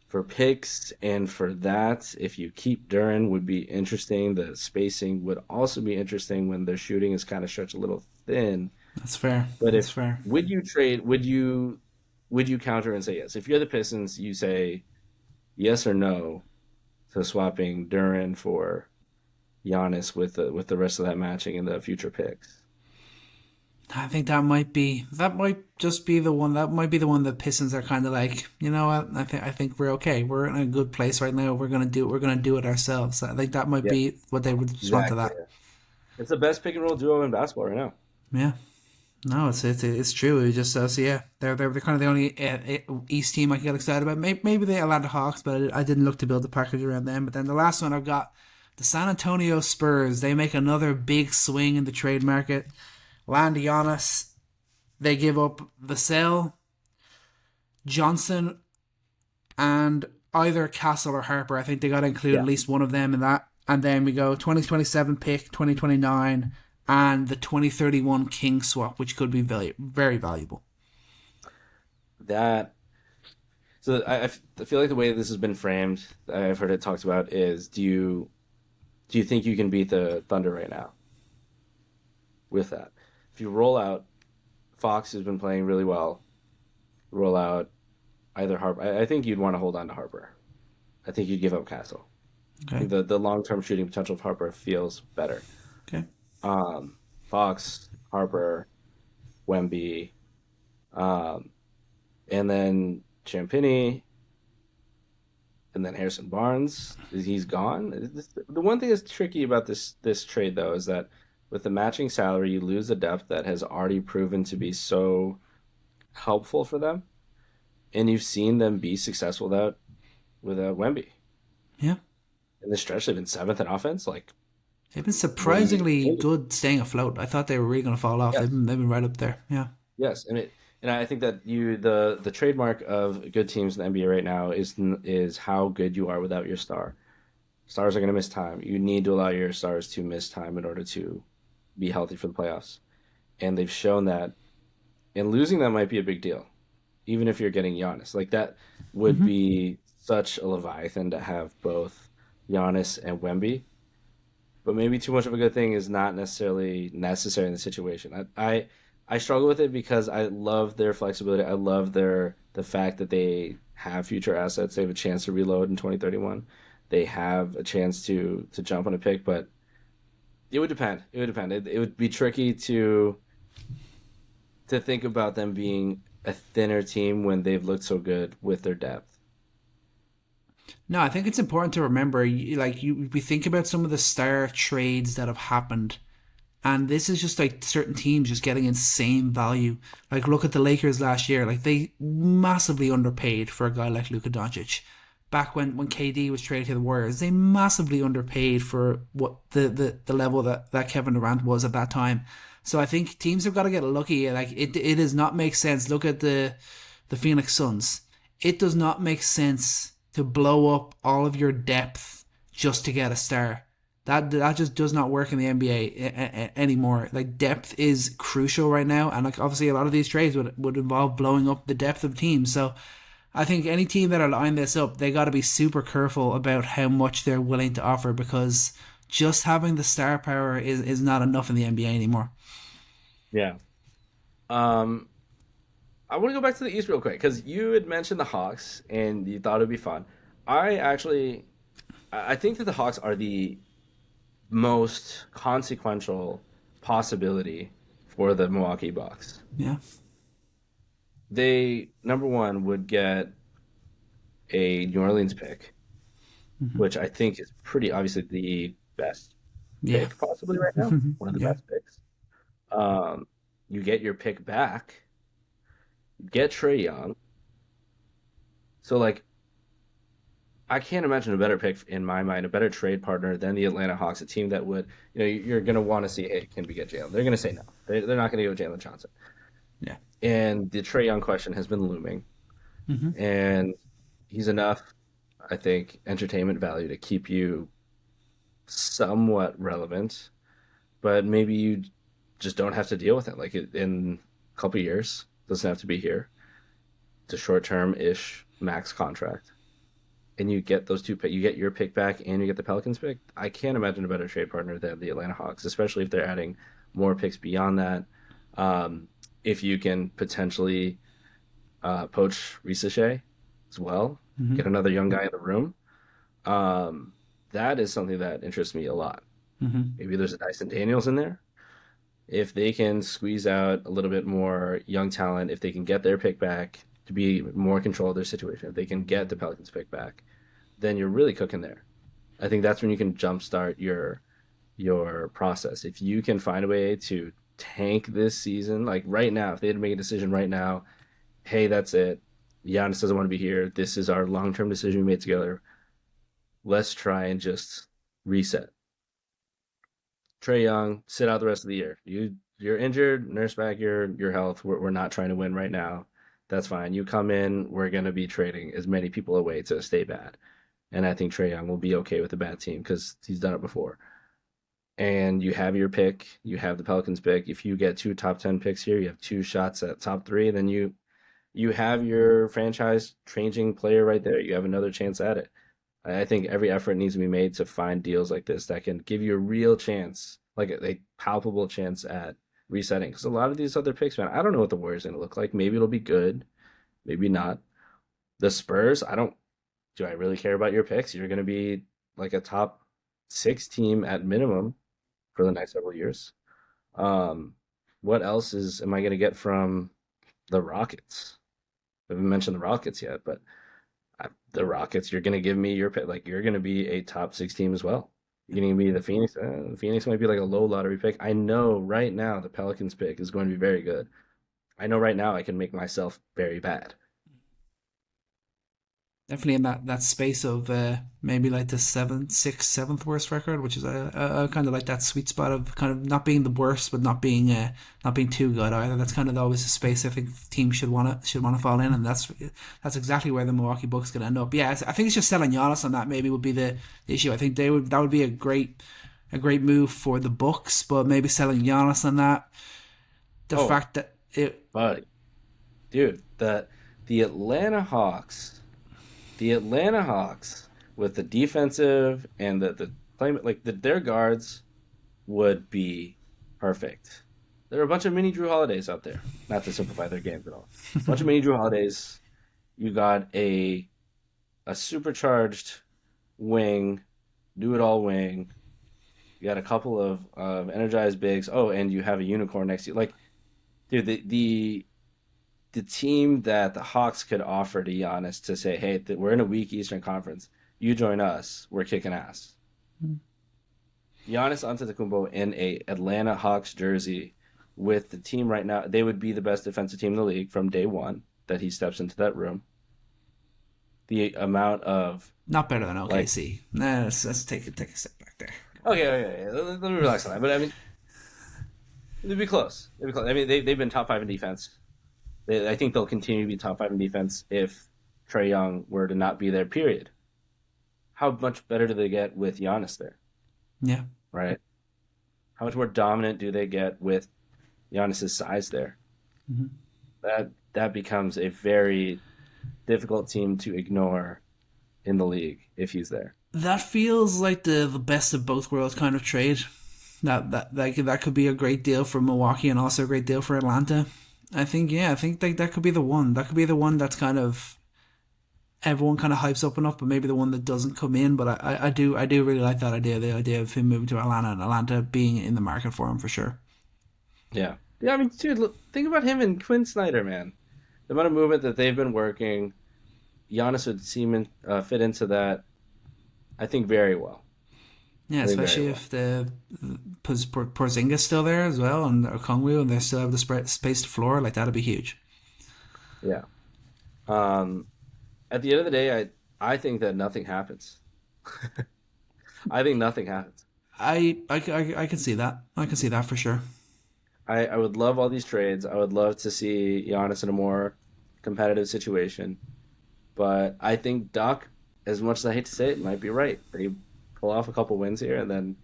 for picks and for that, if you keep Duran, would be interesting. The spacing would also be interesting when their shooting is kind of stretched a little thin. That's fair. But That's if fair. would you trade? Would you counter and say yes? If you're the Pistons, you say yes or no to swapping Duran for Giannis with the rest of that matching and the future picks. I think that might just be the one. That might be the one that Pistons are kind of like, you know what? I think we're okay. We're in a good place right now. We're gonna do it ourselves. I think that might Yeah, be what they would respond to exactly. that. It's the best pick and roll duo in basketball right now. Yeah. No, it's true. It just says yeah. They're kind of the only East team I can get excited about. Maybe the Atlanta Hawks, but I didn't look to build a package around them. But then the last one I've got the San Antonio Spurs. They make another big swing in the trade market. Land Giannis. They give up Vassell, Johnson, and either Castle or Harper. I think they got to include Yeah, at least one of them in that. And then we go 2027 pick, 2029, and the 2031 King swap, which could be very, very valuable. that. So I feel like the way this has been framed, I've heard it talked about is do you think you can beat the Thunder right now with that? If you roll out Fox, who's been playing really well, roll out either Harper. I think you'd want to hold on to Harper. I think you'd give up Castle. I Okay. think the long term shooting potential of Harper feels better. Okay. Fox, Harper, Wemby, um, and then Champagny, and then Harrison Barnes. He's gone. The one thing that's tricky about this trade though is that with the matching salary, you lose the depth that has already proven to be so helpful for them, and you've seen them be successful without Wemby. Yeah. In this stretch, they've been seventh in offense. Like, They've been what do you? surprisingly good staying afloat. I thought they were really going to fall off. Yes, They've been right up there. Yeah. yes, and I think that the trademark of good teams in the NBA right now is how good you are without your star. Stars are going to miss time. You need to allow your stars to miss time in order to be healthy for the playoffs. And they've shown that, and losing that might be a big deal, even if you're getting Giannis. Like that would Hmm. be such a leviathan to have both Giannis and Wemby. But maybe too much of a good thing is not necessarily necessary in the situation. I struggle with it because I love their flexibility. I love the fact that they have future assets. They have a chance to reload in 2031. They have a chance to jump on a pick, but it would depend. It would depend. It would be tricky to think about them being a thinner team when they've looked so good with their depth. No, I think it's important to remember. We think about some of the star trades that have happened, and this is just like certain teams just getting insane value. Like look at the Lakers last year. Like they massively underpaid for a guy like Luka Doncic. Back when KD was traded to the Warriors, they massively underpaid for what the level that Kevin Durant was at that time. So I think teams have got to get lucky. Like it does not make sense. Look at the Phoenix Suns. It does not make sense to blow up all of your depth just to get a star. That just does not work in the NBA anymore. Like depth is crucial right now, and like obviously a lot of these trades would involve blowing up the depth of teams. So I think any team that are lining this up, they got to be super careful about how much they're willing to offer because just having the star power is not enough in the NBA anymore. Yeah. Um, I want to go back to the East real quick because you had mentioned the Hawks and you thought it'd be fun. I actually, I think that the Hawks are the most consequential possibility for the Milwaukee Bucks. Yeah. They, number one, would get a New Orleans pick, Hmm. which I think is pretty obviously the best Yeah. pick possibly right now, one of the Yeah. best picks. Um, you get your pick back, get Trey Young. So like I can't imagine a better pick in my mind, a better trade partner than the Atlanta Hawks, a team that would, you're going to want to see, hey, can we get Jalen? They're going to say no. They're not going to go Jalen Johnson. Yeah. And the Trey Young question has been looming, Hmm. and he's enough, I think, entertainment value to keep you somewhat relevant, but maybe you just don't have to deal with it. Like in a couple years, doesn't have to be here. It's a short term ish max contract. And you get those two pick, you get your pick back and you get the Pelicans pick. I can't imagine a better trade partner than the Atlanta Hawks, especially if they're adding more picks beyond that. Um, if you can potentially poach Risache as well, Hmm. get another young guy in the room, um, that is something that interests me a lot. Hmm. Maybe there's a Dyson Daniels in there. If they can squeeze out a little bit more young talent, if they can get their pick back to be more in control of their situation, if they can get the Pelicans pick back, then you're really cooking there. I think that's when you can jumpstart your process. If you can find a way to tank this season, like right now, if they had to make a decision right now, hey, that's it. Giannis doesn't want to be here. This is our long term decision we made together. Let's try and just reset. Trey Young, sit out the rest of the year. You're injured, nurse back your health. We're not trying to win right now. That's fine. You come in, we're gonna be trading as many people away to stay bad. And I think Trey Young will be okay with a bad team because he's done it before. And you have your pick, you have the Pelicans pick. If you get two top 10 picks here, you have two shots at top three, then you have your franchise changing player right there. You have another chance at it. I think every effort needs to be made to find deals like this that can give you a real chance, like a palpable chance at resetting. Because a lot of these other picks, man, I don't know what the Warriors are going to look like. Maybe it'll be good, maybe not. The Spurs, I don't. Do I really care about your picks? You're going to be like a top six team at minimum for the next several years. Um, what else am I going to get from the Rockets? I haven't mentioned the Rockets yet, but the Rockets, you're going to give me your pick. Like you're going to be a top six team as well. You're going to be the Phoenix. Phoenix might be like a low lottery pick. I know right now the Pelicans pick is going to be very good. I know right now I can make myself very bad. Definitely in that space of maybe like the seventh worst record, which is I kind of like that sweet spot of kind of not being the worst, but not being too good either. That's kind of always a space I think teams should want to fall in, and that's exactly where the Milwaukee Bucks could end up. Yeah, I think it's just selling Giannis on that maybe would be the issue. I think that would be a great move for the Bucks, but maybe selling Giannis on that. The Oh, fact that it buddy, dude, the Atlanta Hawks, the Atlanta Hawks with the defensive and the claim like their guards would be perfect. There are a bunch of mini Drew Holidays out there. Not to simplify their games at all. A bunch of mini Drew Holidays. You got a supercharged wing, do it all wing. You got a couple of energized bigs. Oh, and you have a unicorn next to you. Like, dude, the team that the Hawks could offer to Giannis to say, hey, we're in a weak Eastern Conference. You join us. We're kicking ass. Giannis Antetokounmpo in a Atlanta Hawks jersey with the team right now, they would be the best defensive team in the league from day one that he steps into that room. The amount of not better than like, OKC. Nah, let's take a step back there. okay, let me relax on that. But I mean, they'd be close. They'd be close. I mean, they've been top five in defense. I think they'll continue to be top five in defense if Trae Young were to not be there. Period. How much better do they get with Giannis there? Yeah. Right. How much more dominant do they get with Giannis's size there? Mm-hmm. That becomes a very difficult team to ignore in the league if he's there. That feels like the best of both worlds kind of trade. That could be a great deal for Milwaukee and also a great deal for Atlanta. I think that could be the one. That could be the one that's kind of everyone kind of hypes up enough, but maybe the one that doesn't come in. But I do really like that idea. The idea of him moving to Atlanta and Atlanta being in the market for him for sure. Yeah. Yeah, I mean, dude, look, think about him and Quinn Snyder, man. The amount of movement that they've been working, Giannis would fit into that, I think, very well. Yeah, I think very especially well. if the Porzingis still there as well, and Okongwu, and they still have the space to floor. Like that'd be huge. Yeah. Um, at the end of the day, I think that nothing happens. I think nothing happens. I can see that. I can see that for sure. I would love all these trades. I would love to see Giannis in a more competitive situation. But I think Doc, as much as I hate to say it, might be right. They pull off a couple wins here, and then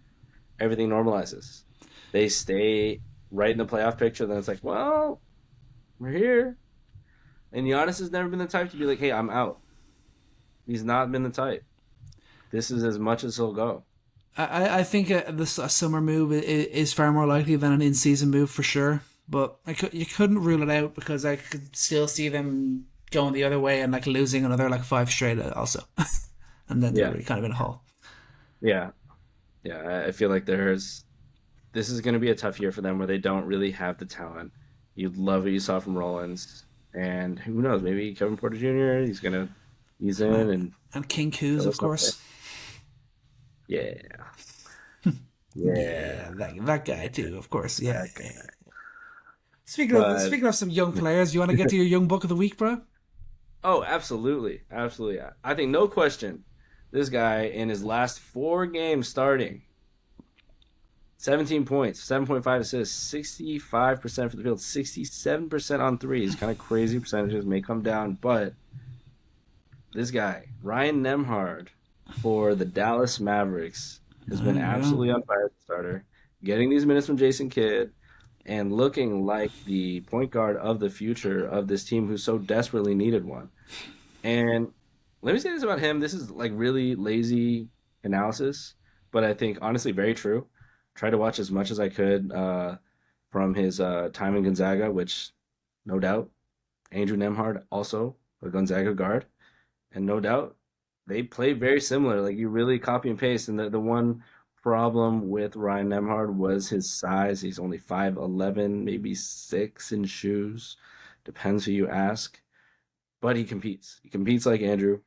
everything normalizes. They stay right in the playoff picture. Then it's like, well, we're here. And Giannis has never been the type to be like, hey, I'm out. He's not been the type. This is as much as he'll go. I think a summer move is far more likely than an in season move for sure. But you couldn't rule it out because I could still see them going the other way and like losing another like five straight also, and then they're Yeah, really kind of in a hole. yeah, yeah. I feel like this is going to be a tough year for them where they don't really have the talent. You love what you saw from Rollins, and who knows, maybe Kevin Porter Jr. He's gonna ease in Uh, and and King Kuz, show of us something. course. Yeah, Yeah, yeah, that guy too, of course. Yeah, that yeah. guy. But Speaking of some young players, you want to get to your young buck of the week, bro? oh, absolutely, absolutely. I think no question, this guy in his last four games starting, 17 points, 7.5 assists, 65% for the field, 67% on threes. Kind of crazy percentages may come down, but this guy, Ryan Nemhard, for the Dallas Mavericks, has There been you go. absolutely on fire as a starter, getting these minutes from Jason Kidd, and looking like the point guard of the future of this team who so desperately needed one. And let me say this about him. This is like really lazy analysis, but I think honestly very true. Tried to watch as much as I could from his time in Gonzaga, which no doubt Andrew Nemhard also a Gonzaga guard, and no doubt they play very similar. Like you really copy and paste. And the one problem with Ryan Nemhard was his size. He's only 5'11", maybe 6 in shoes. Depends who you ask. But he competes. He competes like Andrew.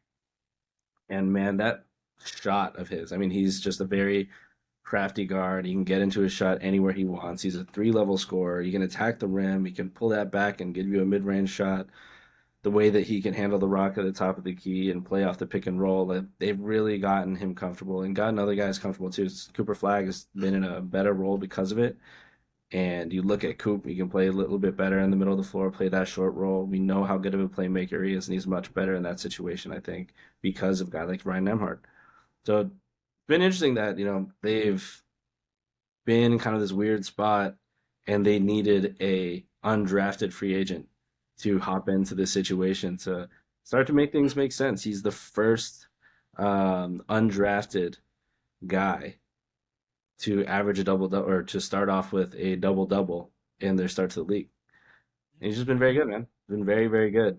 And man, that shot of his. I mean, he's just a very crafty guard. He can get into his shot anywhere he wants. He's a three-level scorer. He can attack the rim. He can pull that back and give you a mid-range shot. the way that he can handle the rock at the top of the key and play off the pick and roll, that they've really gotten him comfortable and gotten other guys comfortable too. Cooper Flag has been in a better role because of it. And you look at Coop, he can play a little bit better in the middle of the floor, play that short role. We know how good of a playmaker he is, and he's much better in that situation, I think, because of a guy like Ryan Nembhard. So it's been interesting that, they've been in kind of this weird spot and they needed a undrafted free agent to hop into this situation to start to make things make sense. He's the first undrafted guy to average a double-double or to start off with a double-double in their start to the league. And he's just been very good, man. Been very, very good.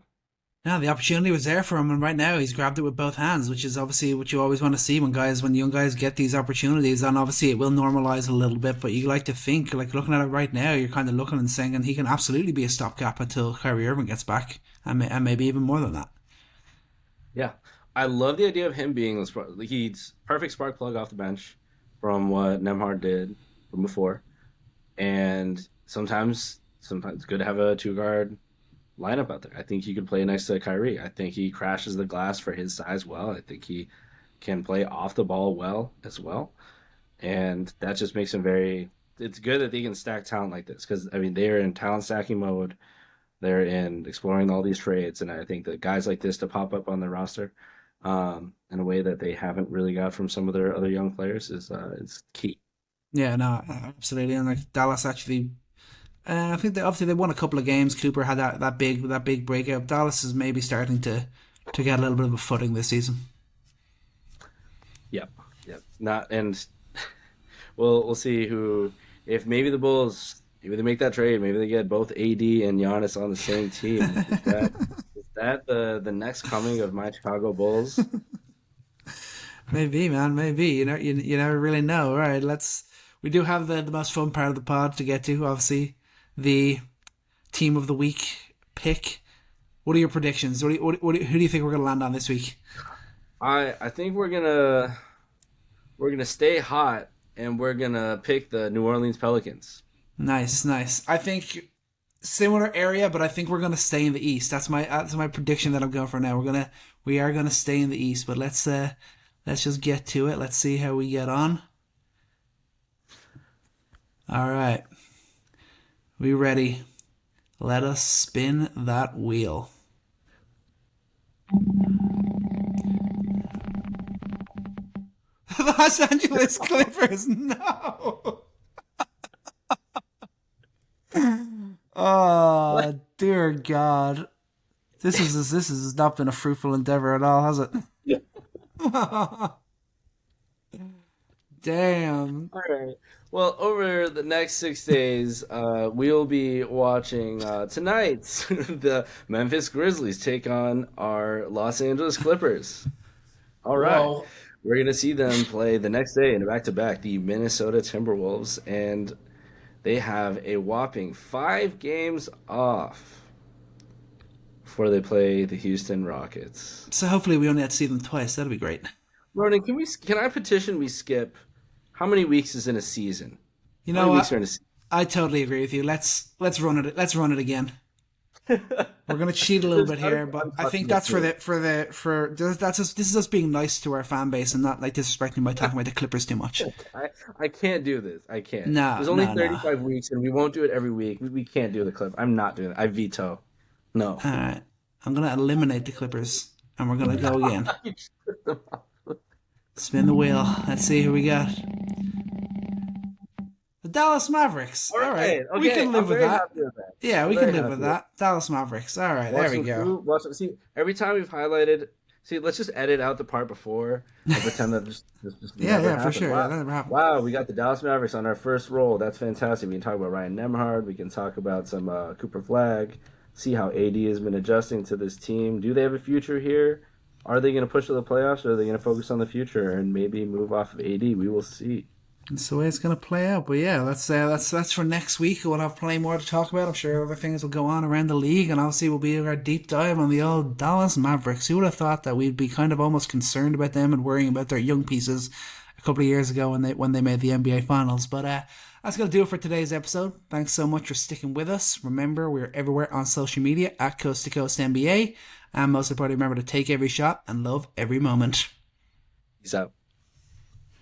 Yeah, the opportunity was there for him, and right now he's grabbed it with both hands, which is obviously what you always want to see when young guys get these opportunities. And obviously it will normalize a little bit, but you like to think, like looking at it right now, you're kind of looking and saying, and he can absolutely be a stopgap until Kyrie Irving gets back, and maybe even more than that. Yeah, I love the idea of him being he's perfect spark plug off the bench from what Nembhard did from before, and sometimes it's good to have a two-guard lineup out there. I think he could play next to Kyrie. I think he crashes the glass for his size well. I think he can play off the ball well as well, and that just makes him it's good that they can stack talent like this, because they're in talent stacking mode. They're in exploring all these trades, and I think that guys like this to pop up on their roster in a way that they haven't really got from some of their other young players is key. Yeah, no, absolutely. And like Dallas actually, I think they won a couple of games. Cooper had that big breakout. Dallas is maybe starting to get a little bit of a footing this season. Yep. Not, and we'll see if maybe the Bulls, maybe they make that trade, maybe they get both AD and Giannis on the same team. Is that the next coming of my Chicago Bulls? Maybe, man. Maybe. You never really know. All right, we do have the most fun part of the pod to get to. Obviously, the team of the week pick. What are your predictions? Who do you think we're gonna land on this week? I think we're gonna stay hot and we're gonna pick the New Orleans Pelicans. Nice. I think similar area, but I think we're gonna stay in the East. That's my prediction that I'm going for now. We are gonna stay in the East, but let's just get to it. Let's see how we get on. All right. We ready? Let us spin that wheel. Los Angeles Clippers, no! Oh, dear God. This has not been a fruitful endeavor at all, has it? Damn. All right. Well, over the next 6 days, we'll be watching tonight the Memphis Grizzlies take on our Los Angeles Clippers. All right. Whoa. We're going to see them play the next day in a back-to-back, the Minnesota Timberwolves, and they have a whopping 5 games off before they play the Houston Rockets. So hopefully we only have to see them twice. That'll be great. Ronan, can I petition we skip? How many weeks is in a season? You know what? I totally agree with you. Let's run it. Let's run it again. We're gonna cheat a little bit here, but I think that's this is us being nice to our fan base and not like disrespecting by talking about the Clippers too much. I can't do this. I can't. No, there's only 35 weeks, and we won't do it every week. We can't do the Clip. I'm not doing it. I veto. No. All right. I'm gonna eliminate the Clippers, and we're gonna go again. Spin the wheel. Let's see who we got. The Dallas Mavericks. All right. Okay. We can live with that. Yeah, we can live with that. Dallas Mavericks. All right. There we go. See, every time we've highlighted, let's just edit out the part before and pretend that just yeah, for sure. Wow. That never happened. Wow, we got the Dallas Mavericks on our first roll. That's fantastic. We can talk about Ryan Nembhard. We can talk about some Cooper Flag. See how AD has been adjusting to this team. Do they have a future here? Are they going to push to the playoffs, or are they going to focus on the future and maybe move off of AD? We will see. That's the way it's going to play out. But yeah, that's for next week. We'll have plenty more to talk about. I'm sure other things will go on around the league, and obviously we'll be our deep dive on the old Dallas Mavericks. Who would have thought that we'd be kind of almost concerned about them and worrying about their young pieces a couple of years ago when they made the NBA Finals? But That's going to do it for today's episode. Thanks so much for sticking with us. Remember, we're everywhere on social media at Coast to Coast NBA. And most importantly, remember to take every shot and love every moment. Peace out.